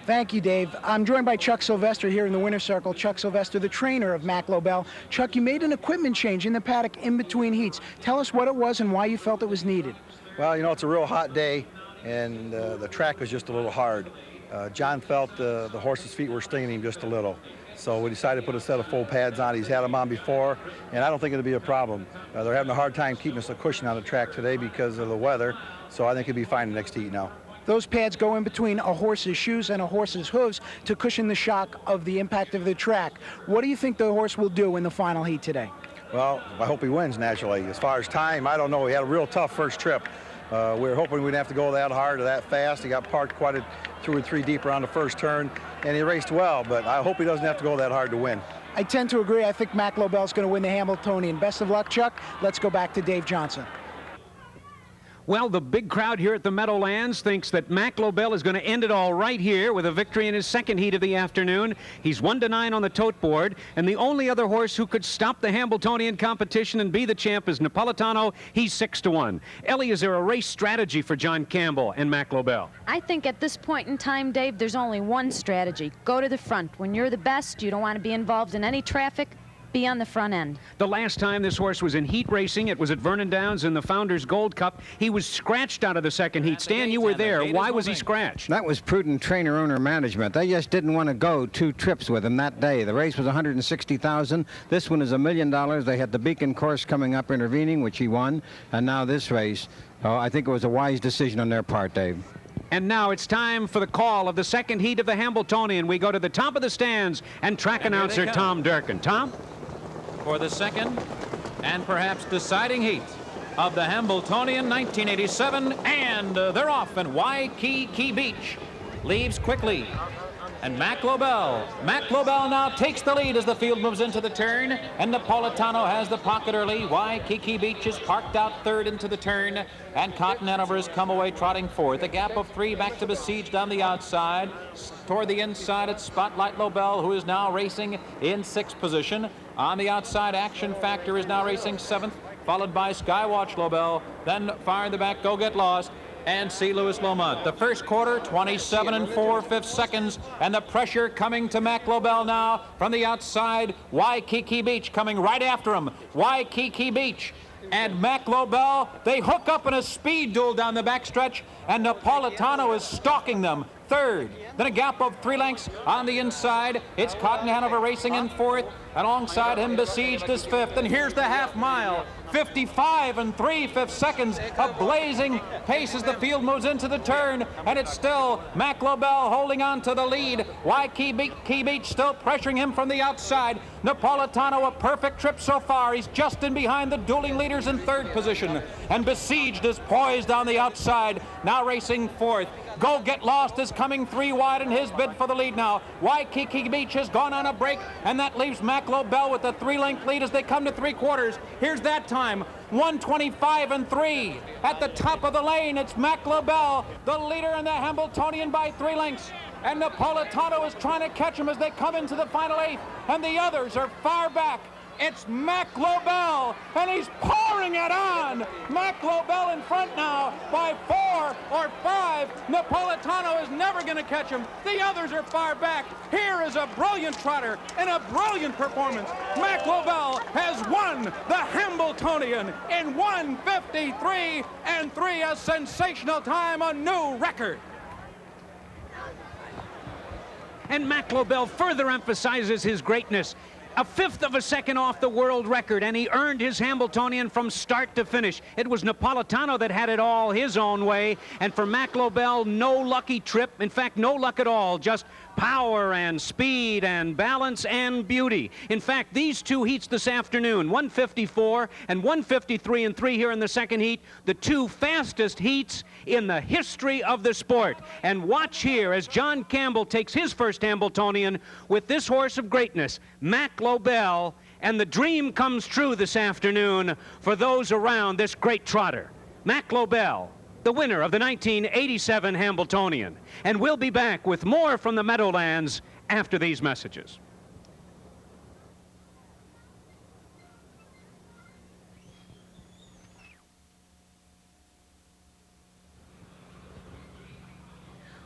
Thank you, Dave. I'm joined by Chuck Sylvester here in the winner's circle. Chuck Sylvester, the trainer of Mack Lobell. Chuck, you made an equipment change in the paddock in between heats. Tell us what it was and why you felt it was needed. Well, it's a real hot day, and the track was just a little hard. John felt the horse's feet were stinging him just a little. So we decided to put a set of full pads on. He's had them on before, and I don't think it'll be a problem. They're having a hard time keeping us a cushion on the track today because of the weather, so I think it'll be fine the next heat now. Those pads go in between a horse's shoes and a horse's hooves to cushion the shock of the impact of the track. What do you think the horse will do in the final heat today? Well, I hope he wins, naturally. As far as time, I don't know. He had a real tough first trip. We were hoping we'd have to go that hard or that fast. He got parked quite 2 or 3 deep around the first turn, and he raced well, but I hope he doesn't have to go that hard to win. I tend to agree. I think Mack Lobell's going to win the Hamiltonian. Best of luck, Chuck. Let's go back to Dave Johnson. Well, the big crowd here at the Meadowlands thinks that Mack Lobell is going to end it all right here with a victory in his second heat of the afternoon. He's 1-9 on the tote board, and the only other horse who could stop the Hambletonian competition and be the champ is Napolitano. He's 6-1. Ellie, is there a race strategy for John Campbell and Mack Lobell? I think at this point in time, Dave, there's only one strategy. Go to the front. When you're the best, you don't want to be involved in any traffic. Be on the front end. The last time this horse was in heat racing, it was at Vernon Downs in the Founders Gold Cup. He was scratched out of the second heat. Stan, you were there. Why was he scratched? That was prudent trainer-owner management. They just didn't want to go 2 trips with him that day. The race was $160,000. This one is $1 million. They had the Beacon course coming up intervening, which he won, and now this race. I think it was a wise decision on their part, Dave. And now it's time for the call of the second heat of the Hambletonian. We go to the top of the stands and track announcer Tom Durkin. Tom? For the second and perhaps deciding heat of the Hambletonian 1987, and they're off, and Waikiki Beach leaves quickly. And Mack Lobell now takes the lead as the field moves into the turn, and Napolitano has the pocket early. Waikiki Beach is parked out third into the turn, and Cotton Hanover has come away trotting fourth. A gap of 3 back to Besieged on the outside. Toward the inside, it's Spotlight Lobell, who is now racing in 6th position. On the outside, Action Factor is now racing 7th, followed by Skywatch Lobell. Then far in the back, Go Get Lost and C. Louis Lomont. The first quarter, 27 4/5 seconds, and the pressure coming to Mack Lobell now from the outside. Waikiki Beach coming right after him. Waikiki Beach and Mack Lobell, they hook up in a speed duel down the backstretch, and Napolitano is stalking them. Third, then a gap of 3 lengths on the inside. It's Cotton Hanover racing in 4th. Alongside him, Besieged is 5th. And here's the half mile. 55 3/5 seconds. A blazing pace as the field moves into the turn. And it's still Mack Lobell holding on to the lead. Waikiki Beach still pressuring him from the outside. Napolitano, a perfect trip so far. He's just in behind the dueling leaders in 3rd position. And Besieged is poised on the outside, now racing 4th. Go Get Lost is coming 3 wide in his bid for the lead now. Waikiki Beach has gone on a break, and that leaves Mack Lobell with a 3-length lead as they come to 3/4. Here's that time, 1:25 3. At the top of the lane, it's Mack Lobell, the leader in the Hambletonian by 3 lengths. And Napolitano is trying to catch him as they come into the final 8th, and the others are far back. It's Mack Lobell, and he's pouring it on. Mack Lobell in front now by 4 or 5. Napolitano is never going to catch him. The others are far back. Here is a brilliant trotter and a brilliant performance. Mack Lobell has won the Hambletonian in 1:53 3, a sensational time, a new record. And Mack Lobell further emphasizes his greatness. A 1/5 of a second off the world record, and he earned his Hambletonian from start to finish. It was Napolitano that had it all his own way, and for Mack Lobell, no lucky trip. In fact, no luck at all, just power and speed and balance and beauty. In fact, these 2 heats this afternoon, 1:54 and 1:53 3 here in the second heat, the 2 fastest heats in the history of the sport. And watch here as John Campbell takes his first Hambletonian with this horse of greatness, Mack Lobell, and the dream comes true this afternoon for those around this great trotter. Mack Lobell, the winner of the 1987 Hambletonian. And we'll be back with more from the Meadowlands after these messages.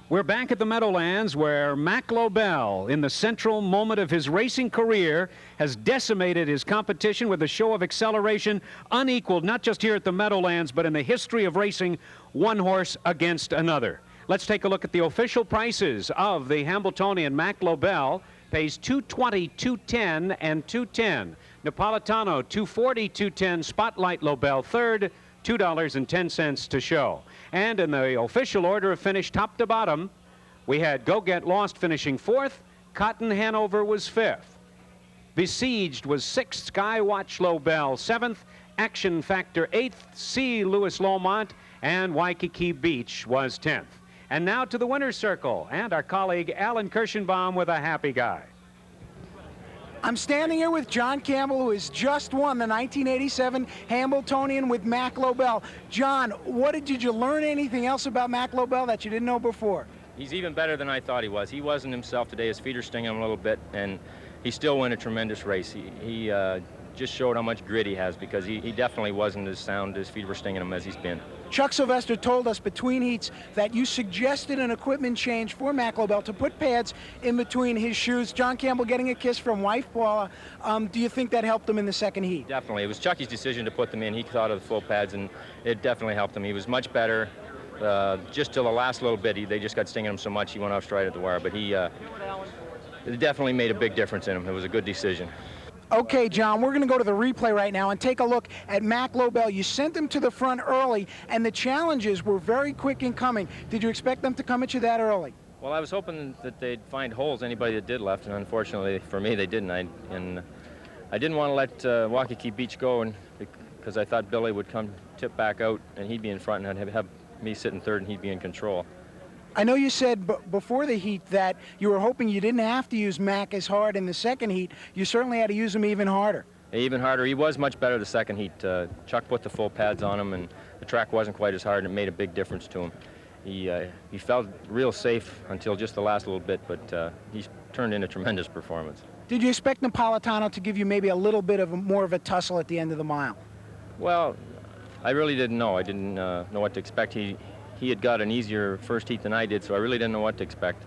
We're back at the Meadowlands, where Mack Lobell, in the central moment of his racing career, has decimated his competition with a show of acceleration unequaled, not just here at the Meadowlands, but in the history of racing, one horse against another. Let's take a look at the official prices of the Hambletonian. Mack Lobell pays $220, $210, and $210. Napolitano, $240, $210. Spotlight Lobell, third, $2.10 to show. And in the official order of finish, top to bottom, we had Go Get Lost finishing 4th. Cotton Hanover was 5th. Besieged was 6th. Skywatch Lobell 7th. Action Factor 8th. C. Louis Lomont and Waikiki Beach was 10th. And now to the winner's circle, and our colleague Alan Kirschenbaum with a happy guy. I'm standing here with John Campbell, who has just won the 1987 Hambletonian with Mack Lobell. John, did you learn anything else about Mack Lobell that you didn't know before? He's even better than I thought he was. He wasn't himself today. His feet are stinging him a little bit, and he still won a tremendous race. He just showed how much grit he has, because he definitely wasn't as sound. His feet were stinging him as he's been. Chuck Sylvester told us between heats that you suggested an equipment change for Mack Lobell to put pads in between his shoes. John Campbell getting a kiss from wife Paula. Do you think that helped him in the second heat? Definitely. It was Chucky's decision to put them in. He thought of the full pads, and it definitely helped him. He was much better. Just till the last little bit, they just got stinging him so much he went off straight at the wire. But it definitely made a big difference in him. It was a good decision. Okay, John, we're going to go to the replay right now and take a look at Mack Lobell. You sent him to the front early, and the challenges were very quick in coming. Did you expect them to come at you that early? Well, I was hoping that they'd find holes, anybody that did left, and unfortunately for me, they didn't. I didn't want to let Waikiki Beach go, because I thought Billy would come tip back out, and he'd be in front, and I'd have me sit in third, and he'd be in control. I know you said before the heat that you were hoping you didn't have to use Mack as hard in the second heat. You certainly had to use him even harder. Even harder. He was much better the second heat. Chuck put the full pads on him, and the track wasn't quite as hard, and it made a big difference to him. He felt real safe until just the last little bit, but he turned in a tremendous performance. Did you expect Napolitano to give you maybe a little bit of more of a tussle at the end of the mile? Well, I really didn't know. I didn't know what to expect. He had got an easier first heat than I did, so I really didn't know what to expect.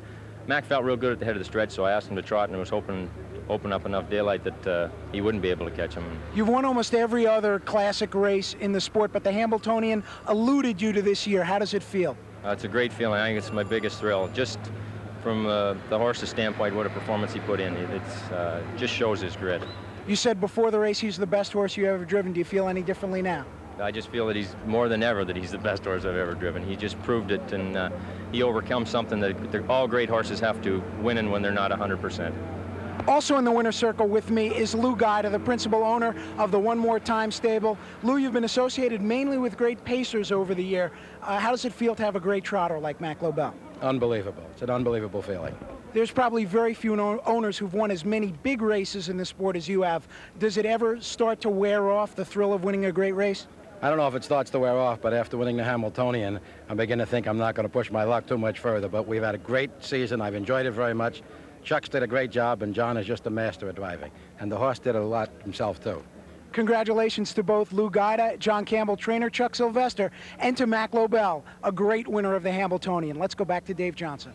Mack felt real good at the head of the stretch, so I asked him to trot, and I was hoping to open up enough daylight that he wouldn't be able to catch him. You've won almost every other classic race in the sport, but the Hambletonian eluded you to this year. How does it feel? It's a great feeling. I think it's my biggest thrill. Just from the horse's standpoint, what a performance he put in. It just shows his grit. You said before the race he's the best horse you ever driven. Do you feel any differently now? I just feel that he's more than ever that he's the best horse I've ever driven. He just proved it, and he overcomes something that all great horses have to win in when they're not 100%. Also in the winner's circle with me is Lou Guida, the principal owner of the One More Time stable. Lou, you've been associated mainly with great pacers over the year. How does it feel to have a great trotter like Mack Lobell? Unbelievable. It's an unbelievable feeling. There's probably very few owners who've won as many big races in the sport as you have. Does it ever start to wear off, the thrill of winning a great race? I don't know if it starts to wear off, but after winning the Hamiltonian, I'm beginning to think I'm not going to push my luck too much further. But we've had a great season. I've enjoyed it very much. Chuck's did a great job, and John is just a master at driving. And the horse did a lot himself, too. Congratulations to both Lou Guida, John Campbell, trainer Chuck Sylvester, and to Mack Lobell, a great winner of the Hambletonian. Let's go back to Dave Johnson.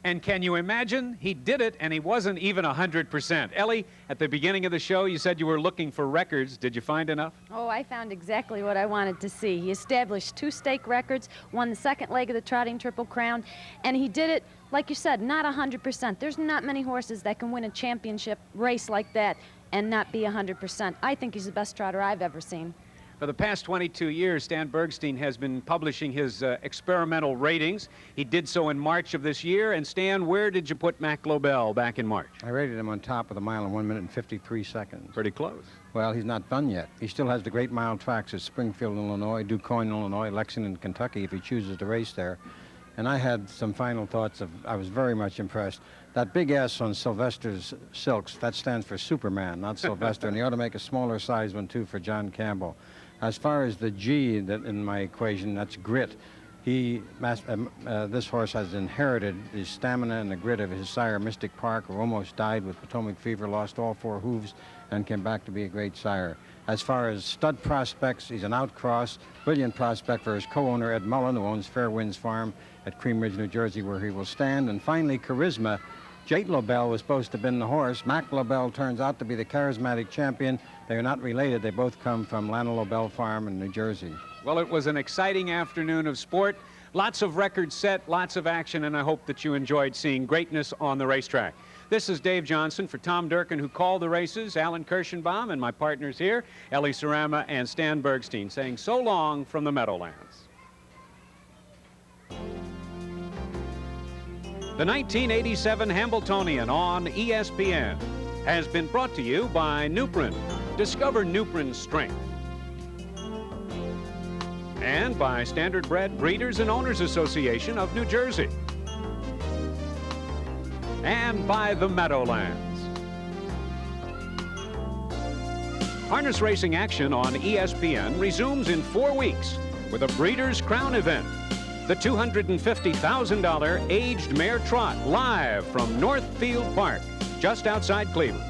And can you imagine? He did it, and he wasn't even 100%. Ellie, at the beginning of the show, you said you were looking for records. Did you find enough? Oh, I found exactly what I wanted to see. He established 2 stake records, won the second leg of the Trotting Triple Crown, and he did it, like you said, not 100%. There's not many horses that can win a championship race like that and not be 100%. I think he's the best trotter I've ever seen. For the past 22 years, Stan Bergstein has been publishing his experimental ratings. He did so in March of this year. And Stan, where did you put Mack Lobell back in March? I rated him on top of the mile in 1 minute and 53 seconds. Pretty close. Well, he's not done yet. He still has the great mile tracks at Springfield, Illinois, DuQuoin, Illinois, Lexington, Kentucky, if he chooses to race there. And I had some final thoughts I was very much impressed. That big S on Sylvester's silks, that stands for Superman, not Sylvester. And he ought to make a smaller size one, too, for John Campbell. As far as the G that in my equation, that's grit. This horse has inherited the stamina and the grit of his sire, Mystic Park, who almost died with Potomac fever, lost all 4 hooves, and came back to be a great sire. As far as stud prospects, he's an outcross, brilliant prospect for his co-owner, Ed Mullen, who owns Fair Winds Farm at Cream Ridge, New Jersey, where he will stand. And finally, Charisma. Jate Lobell was supposed to have been the horse. Mack Lobell turns out to be the charismatic champion. They are not related. They both come from Lana Lobell Farm in New Jersey. Well, it was an exciting afternoon of sport. Lots of records set, lots of action, and I hope that you enjoyed seeing greatness on the racetrack. This is Dave Johnson for Tom Durkin, who called the races, Alan Kirschenbaum, and my partners here, Ellie Sarama and Stan Bergstein, saying so long from the Meadowlands. The 1987 Hambletonian on ESPN has been brought to you by Nuprin. Discover Nuprin's strength. and by Standard Bred Breeders and Owners Association of New Jersey, and by the Meadowlands. Harness racing action on ESPN resumes in 4 weeks with a Breeders' Crown event. The $250,000 Aged Mare Trot, live from Northfield Park, just outside Cleveland.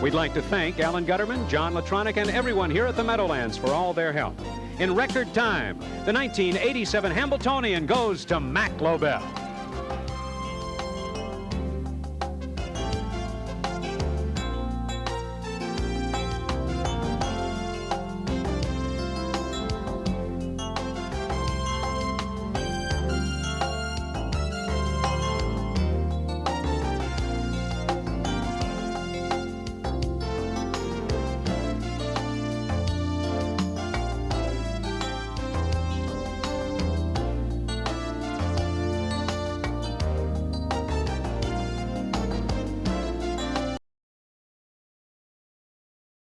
We'd like to thank Alan Gutterman, John Latronic, and everyone here at the Meadowlands for all their help. In record time, the 1987 Hambletonian goes to Mack Lobell.